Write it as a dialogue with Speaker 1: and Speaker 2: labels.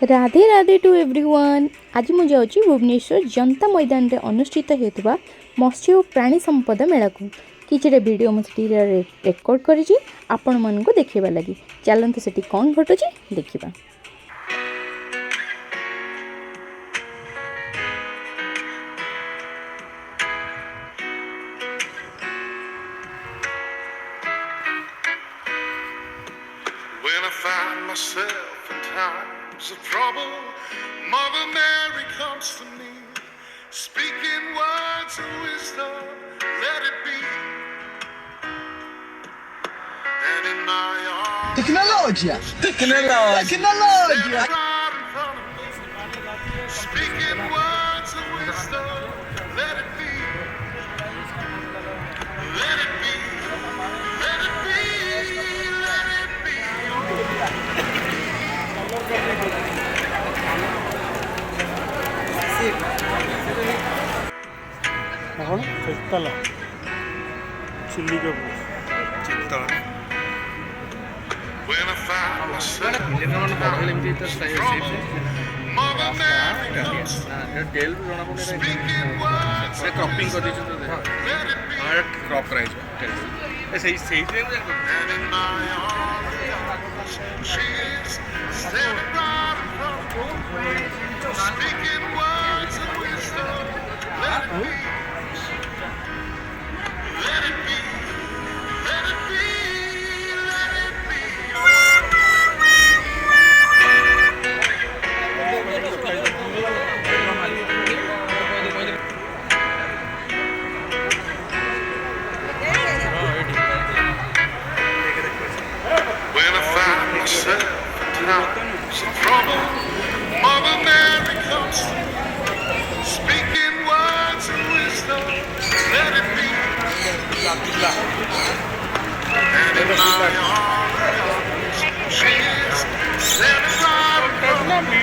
Speaker 1: Radhe Radhe to everyone. आज मुझे जाऊँगी भुवनेश्वर जनता मैदान में अनुष्ठित होता मत्स्य और प्राणी संपद मेला को किसी वीडियो मुझे रेकर्ड करी आपण मन को देखा लगी। चलते से कौन घटुची देखा।
Speaker 2: When I find myself in times of trouble, Mother Mary comes to me, speaking words of wisdom, let it be. And in my arms,
Speaker 3: Tecnologia!
Speaker 2: stand
Speaker 3: Tecnologia!
Speaker 2: right in front of me, speaking words of wisdom, let it be. Let it be. Let it be. Let it be.
Speaker 4: कौन चित्तला chilli का
Speaker 2: When I find myself in trouble, Mother Mary comes to me, speaking words of
Speaker 5: cropping कर
Speaker 2: wisdom,
Speaker 5: दीजिए तो
Speaker 2: let it be.
Speaker 5: Crop कराइज सही सही
Speaker 2: And in my arms, she is standing right in front of me, speaking words of wisdom, let it be. Let it be. Let it be. Let it be. When I find myself in times of trouble, Mother Mary comes to me, speaking words of wisdom, let it be. And in my arms, she is standing right in front of me,